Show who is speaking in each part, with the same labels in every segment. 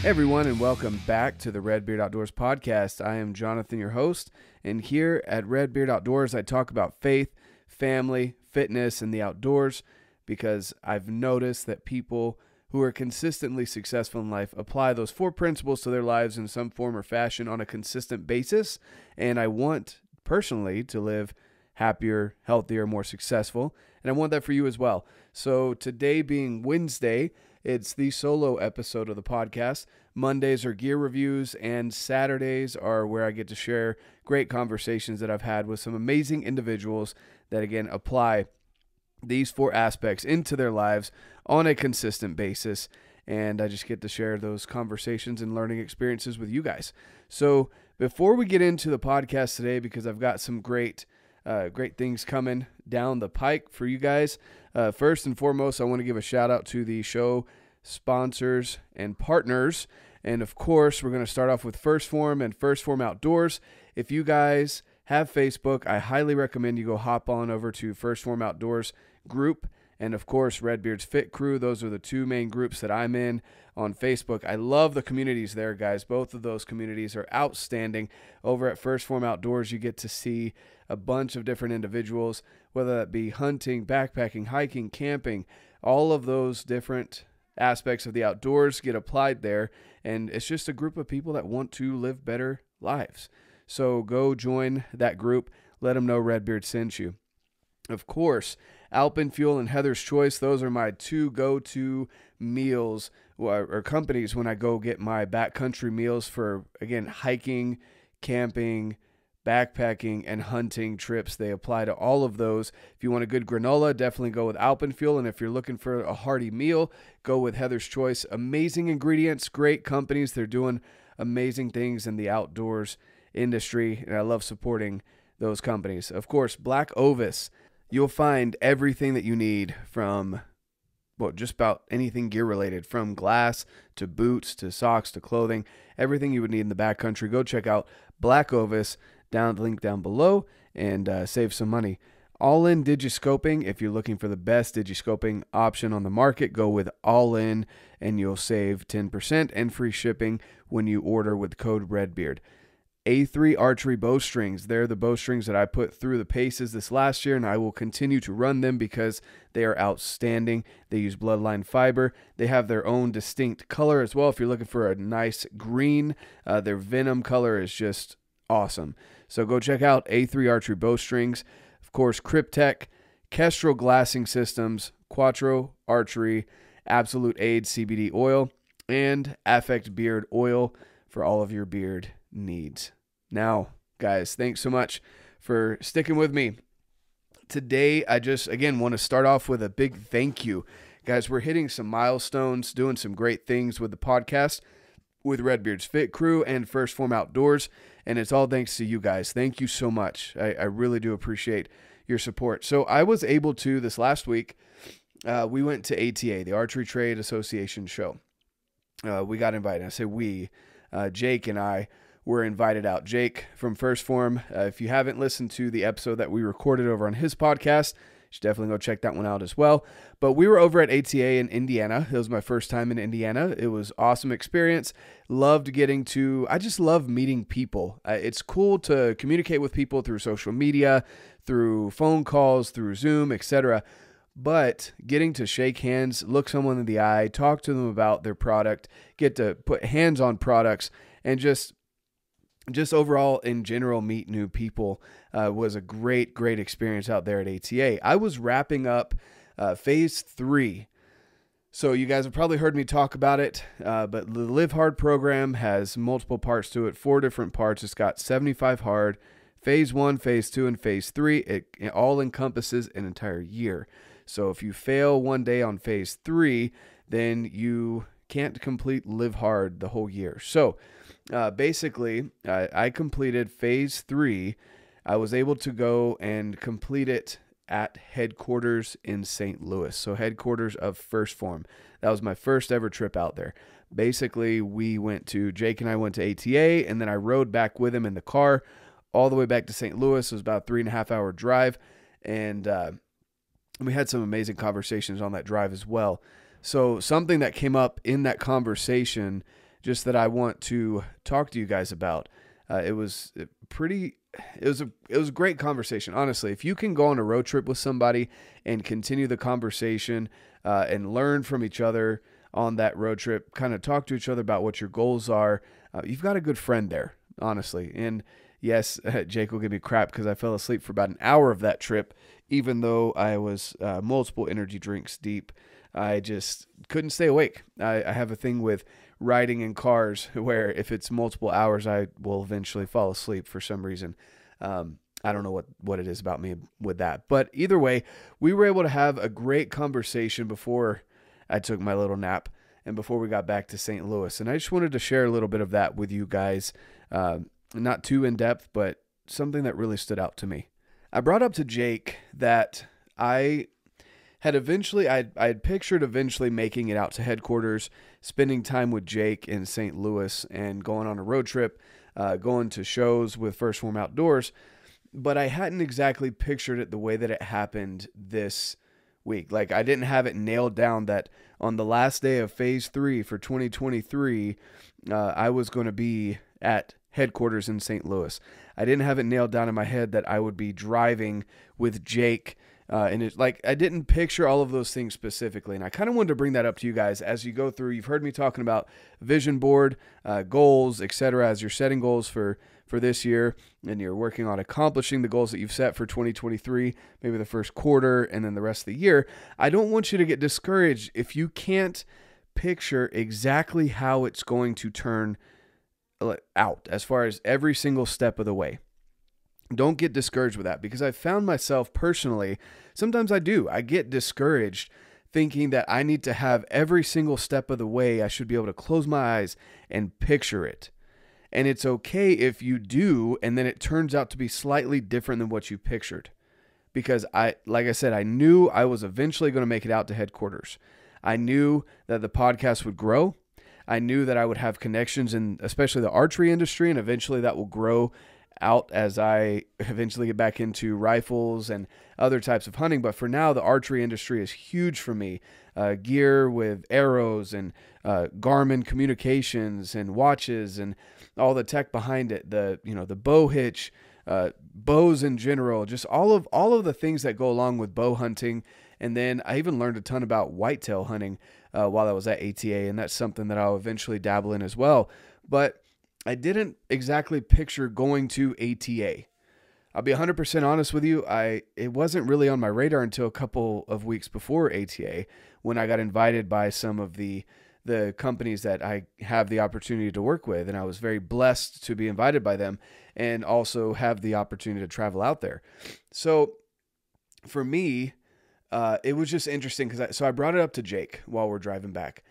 Speaker 1: Hey everyone, and welcome back to the RedBeard Outdoors podcast. I am Jonathan, your host, and here at RedBeard Outdoors, I talk about faith, family, fitness, and the outdoors because I've noticed that people who are consistently successful in life apply those 4 principles to their lives in some form or fashion on a consistent basis, and I want personally to live happier, healthier, more successful, and I want that for you as well. So today being Wednesday, it's the solo episode of the podcast. Mondays are gear reviews, and Saturdays are where I get to share great conversations that I've had with some amazing individuals that, again, apply these 4 aspects into their lives on a consistent basis. And I just get to share those conversations and learning experiences with you guys. So before we get into the podcast today, because I've got some great things coming down the pike for you guys. First and foremost, I want to give a shout out to the show sponsors and partners. And of course, we're going to start off with Phorm and Phorm Outdoors. If you guys have Facebook, I highly recommend you go hop on over to Phorm Outdoors group. And of course, RedBeard's Fit Crew. Those are the 2 main groups that I'm in on Facebook. I love the communities there, guys. Both of those communities are outstanding. Over at Phorm Outdoors, you get to see a bunch of different individuals, whether that be hunting, backpacking, hiking, camping, all of those different aspects of the outdoors get applied there. And it's just a group of people that want to live better lives. So go join that group. Let them know RedBeard sent you. Of course, Alpen Fuel and Heather's Choice, those are my 2 go-to meals or companies when I go get my backcountry meals for, again, hiking, camping, backpacking, and hunting trips. They apply to all of those. If you want a good granola, definitely go with Alpen Fuel. And if you're looking for a hearty meal, go with Heather's Choice. Amazing ingredients, great companies. They're doing amazing things in the outdoors industry, and I love supporting those companies. Of course, BlackOvis. You'll find everything that you need from, well, just about anything gear related, from glass to boots to socks to clothing, everything you would need in the backcountry. Go check out BlackOvis, link down below, and save some money. Ollin Digiscoping. If you're looking for the best digiscoping option on the market, go with Ollin, and you'll save 10% and free shipping when you order with code RedBeard. A3 Archery Bow Strings. They're the bow strings that I put through the paces this last year, and I will continue to run them because they are outstanding. They use bloodline fiber. They have their own distinct color as well. If you're looking for a nice green, their Venom color is just awesome. So go check out A3 Archery Bow Strings. Of course, Kryptek, Kestrel Glassing Systems, Quattro Archery, Absolute Aid CBD oil, and Affect Beard oil for all of your beard needs. Now, guys, thanks so much for sticking with me. Today, I just, again, want to start off with a big thank you. Guys, we're hitting some milestones, doing some great things with the podcast, with RedBeard's Fit Crew and Phorm Outdoors, and it's all thanks to you guys. Thank you so much. I really do appreciate your support. So I was able to, this last week, we went to ATA, the Archery Trade Association show. We got invited. I say we, Jake and I were invited out. Jake from Phorm. If you haven't listened to the episode that we recorded over on his podcast, you should definitely go check that one out as well. But we were over at ATA in Indiana. It was my first time in Indiana. It was awesome experience. I just love meeting people. It's cool to communicate with people through social media, through phone calls, through Zoom, etc. But getting to shake hands, look someone in the eye, talk to them about their product, get to put hands on products, and just overall in general meet new people was a great experience out there at ATA. I was wrapping up phase 3. So you guys have probably heard me talk about it, but the Live Hard program has multiple parts to it, 4 different parts. It's got 75 hard, phase 1, phase 2, and phase 3. It all encompasses an entire year. So if you fail one day on phase 3, then you can't complete Live Hard the whole year. So basically, I completed phase 3. I was able to go and complete it at headquarters in St. Louis. So headquarters of Phorm. That was my first ever trip out there. Basically, Jake and I went to ATA, and then I rode back with him in the car all the way back to St. Louis. It was about a 3.5 hour drive. And we had some amazing conversations on that drive as well. So something that came up in that conversation just that I want to talk to you guys about. It was a great conversation. Honestly, if you can go on a road trip with somebody and continue the conversation and learn from each other on that road trip, kind of talk to each other about what your goals are, you've got a good friend there, honestly. And yes, Jake will give me crap because I fell asleep for about an hour of that trip, even though I was multiple energy drinks deep. I just couldn't stay awake. I have a thing with riding in cars where if it's multiple hours, I will eventually fall asleep for some reason. I don't know what it is about me with that. But either way, we were able to have a great conversation before I took my little nap and before we got back to St. Louis. And I just wanted to share a little bit of that with you guys. Not too in depth, but something that really stood out to me. I brought up to Jake that I had pictured eventually making it out to headquarters, spending time with Jake in St. Louis and going on a road trip, going to shows with First Phorm Outdoors, but I hadn't exactly pictured it the way that it happened this week. Like, I didn't have it nailed down that on the last day of phase 3 for 2023, I was going to be at headquarters in St. Louis. I didn't have it nailed down in my head that I would be driving with Jake. And it's like, I didn't picture all of those things specifically. And I kind of wanted to bring that up to you guys as you go through. You've heard me talking about vision board, goals, etc. as you're setting goals for this year and you're working on accomplishing the goals that you've set for 2023, maybe the first quarter and then the rest of the year. I don't want you to get discouraged if you can't picture exactly how it's going to turn out as far as every single step of the way. Don't get discouraged with that, because I found myself personally, sometimes I get discouraged thinking that I need to have every single step of the way. I should be able to close my eyes and picture it. And it's okay if you do, and then it turns out to be slightly different than what you pictured. Because like I said, I knew I was eventually going to make it out to headquarters. I knew that the podcast would grow. I knew that I would have connections in especially the archery industry, and eventually that will grow out as I eventually get back into rifles and other types of hunting. But for now, the archery industry is huge for me. Gear with arrows and Garmin communications and watches and all the tech behind it, the bow hitch, bows in general, just all of the things that go along with bow hunting. And then I even learned a ton about whitetail hunting while I was at ATA, and that's something that I'll eventually dabble in as well. But I didn't exactly picture going to ATA. I'll be 100% honest with you. It wasn't really on my radar until a couple of weeks before ATA when I got invited by some of the companies that I have the opportunity to work with. And I was very blessed to be invited by them and also have the opportunity to travel out there. So for me, it was just interesting because I brought it up to Jake while we're driving back.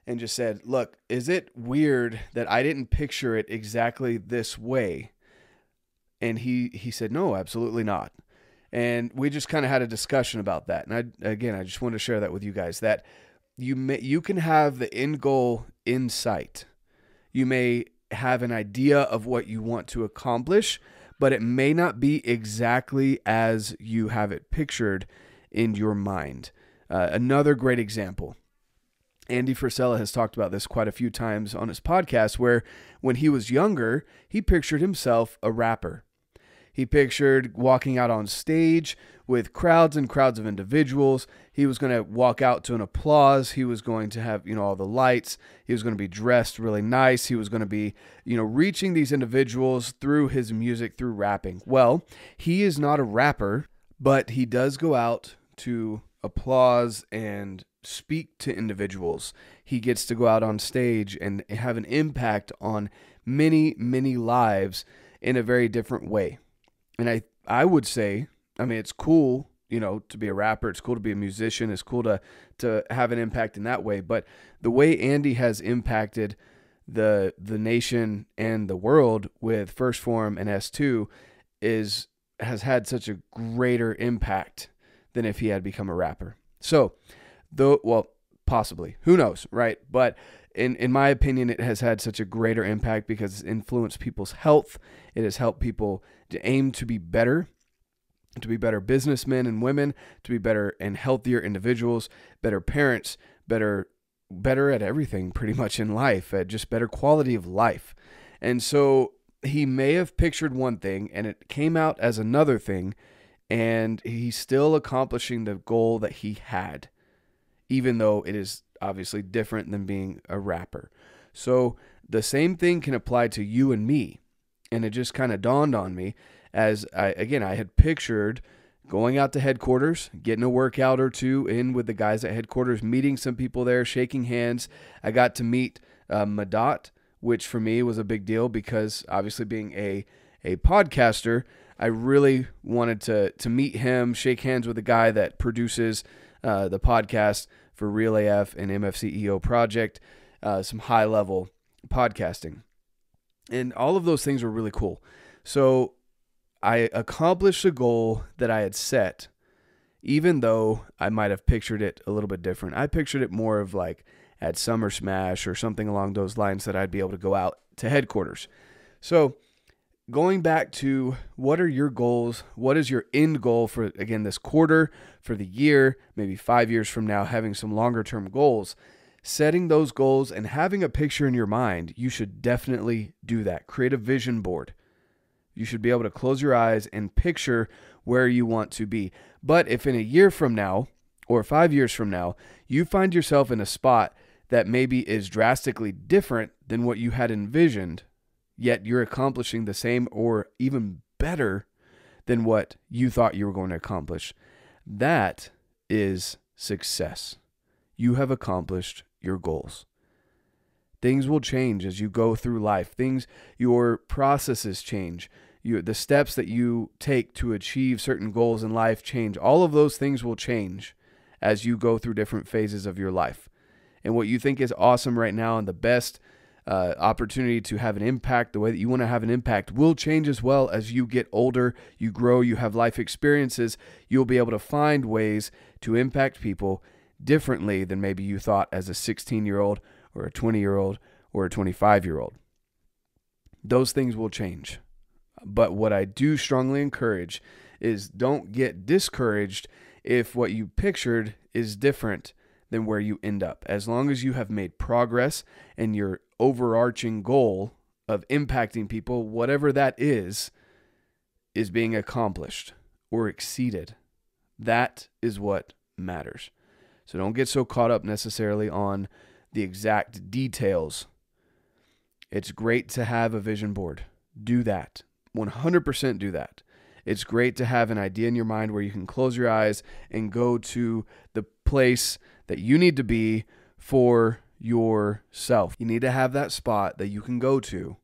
Speaker 1: And just said, look, is it weird that I didn't picture it exactly this way? And he said, no, absolutely not. And we just kind of had a discussion about that. And I just wanted to share that with you guys, that you can have the end goal in sight. You may have an idea of what you want to accomplish, but it may not be exactly as you have it pictured in your mind. Another great example. Andy Frisella has talked about this quite a few times on his podcast, where when he was younger, he pictured himself a rapper. He pictured walking out on stage with crowds and crowds of individuals. He was going to walk out to an applause. He was going to have, all the lights. He was going to be dressed really nice. He was going to be, reaching these individuals through his music, through rapping. Well, he is not a rapper, but he does go out to applause and speak to individuals. He gets to go out on stage and have an impact on many, many lives in a very different way. And I would say, it's cool, to be a rapper. It's cool to be a musician. It's cool to have an impact in that way. But the way Andy has impacted the nation and the world with First Phorm and S2 has had such a greater impact than if he had become a rapper. So, possibly, who knows, right? But in my opinion, it has had such a greater impact because it's influenced people's health. It has helped people to aim to be better businessmen and women, to be better and healthier individuals, better parents, better better at everything pretty much in life, at just better quality of life. And so he may have pictured one thing and it came out as another thing, and he's still accomplishing the goal that he had, even though it is obviously different than being a rapper. So the same thing can apply to you and me. And it just kind of dawned on me as I had pictured going out to headquarters, getting a workout or two in with the guys at headquarters, meeting some people there, shaking hands. I got to meet Madot, which for me was a big deal because obviously being a podcaster, I really wanted to meet him, shake hands with the guy that produces the podcast for Real AF and MFCEO Project, some high-level podcasting. And all of those things were really cool. So I accomplished a goal that I had set, even though I might have pictured it a little bit different. I pictured it more of like at Summer Smash or something along those lines, that I'd be able to go out to headquarters. So going back to what are your goals? What is your end goal for, again, this quarter, for the year, maybe 5 years from now, having some longer term goals? Setting those goals and having a picture in your mind, you should definitely do that. Create a vision board. You should be able to close your eyes and picture where you want to be. But if in a year from now or 5 years from now, you find yourself in a spot that maybe is drastically different than what you had envisioned, yet you're accomplishing the same or even better than what you thought you were going to accomplish, that is success. You have accomplished your goals. Things will change as you go through life. Your processes change. The steps that you take to achieve certain goals in life change. All of those things will change as you go through different phases of your life. And what you think is awesome right now and the best opportunity to have an impact, the way that you want to have an impact, will change as well as you get older, you grow, you have life experiences. You'll be able to find ways to impact people differently than maybe you thought as a 16-year-old or a 20-year-old or a 25-year-old. Those things will change. But what I do strongly encourage is don't get discouraged if what you pictured is different than where you end up. As long as you have made progress and your overarching goal of impacting people, whatever that is being accomplished or exceeded. That is what matters. So don't get so caught up necessarily on the exact details. It's great to have a vision board. Do that. 100% do that. It's great to have an idea in your mind where you can close your eyes and go to the place that you need to be for yourself. You need to have that spot that you can go to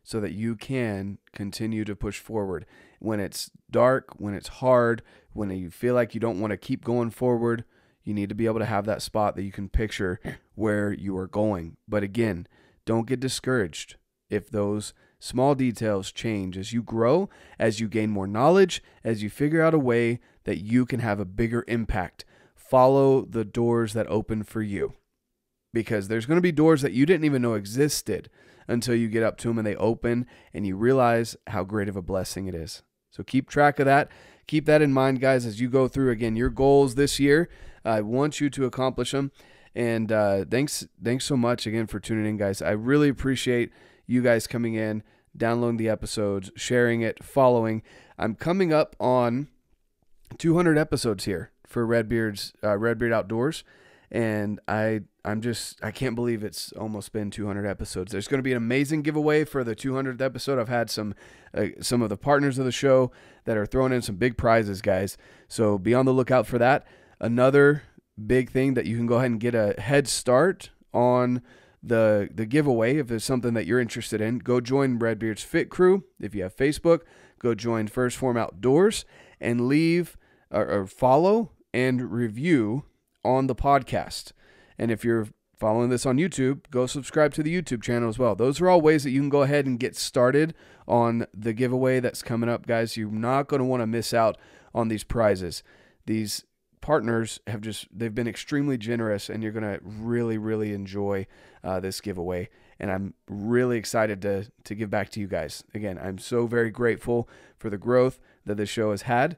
Speaker 1: so that you can continue to push forward. When it's dark, when it's hard, when you feel like you don't want to keep going forward, you need to be able to have that spot that you can picture where you are going. But again, don't get discouraged if those small details change as you grow, as you gain more knowledge, as you figure out a way that you can have a bigger impact. Follow the doors that open for you, because there's going to be doors that you didn't even know existed until you get up to them and they open and you realize how great of a blessing it is. So keep track of that. Keep that in mind, guys, as you go through, again, your goals this year. I want you to accomplish them. And thanks so much again for tuning in, guys. I really appreciate you guys coming in, downloading the episodes, sharing it, following. I'm coming up on 200 episodes here for RedBeard Outdoors. And I can't believe it's almost been 200 episodes. There's going to be an amazing giveaway for the 200th episode. I've had some of the partners of the show that are throwing in some big prizes, guys. So be on the lookout for that. Another big thing that you can go ahead and get a head start on the giveaway. If there's something that you're interested in, go join RedBeard's Fit Crew. If you have Facebook, go join First Phorm Outdoors and leave or follow and review on the podcast. And if you're following this on YouTube, go subscribe to the YouTube channel as well. Those are all ways that you can go ahead and get started on the giveaway that's coming up, guys. You're not going to want to miss out on these prizes. These partners they've been extremely generous, and you're going to really, really enjoy this giveaway. And I'm really excited to give back to you guys. Again, I'm so very grateful for the growth that this show has had.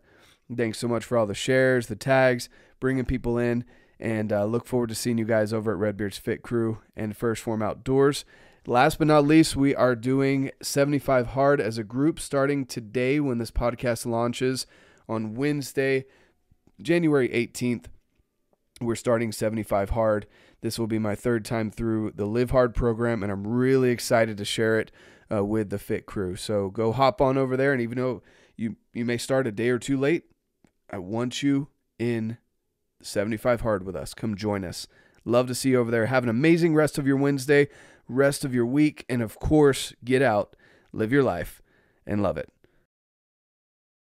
Speaker 1: Thanks so much for all the shares, the tags, bringing people in. And look forward to seeing you guys over at RedBeard's Fit Crew and First Phorm Outdoors. Last but not least, we are doing 75 Hard as a group starting today when this podcast launches on Wednesday, January 18th. We're starting 75 Hard. This will be my third time through the Live Hard program, and I'm really excited to share it with the Fit Crew. So go hop on over there, and even though you may start a day or two late, I want you in 75 Hard with us. Come join us. Love to see you over there. Have an amazing rest of your Wednesday, rest of your week, and of course, get out, live your life, and love it.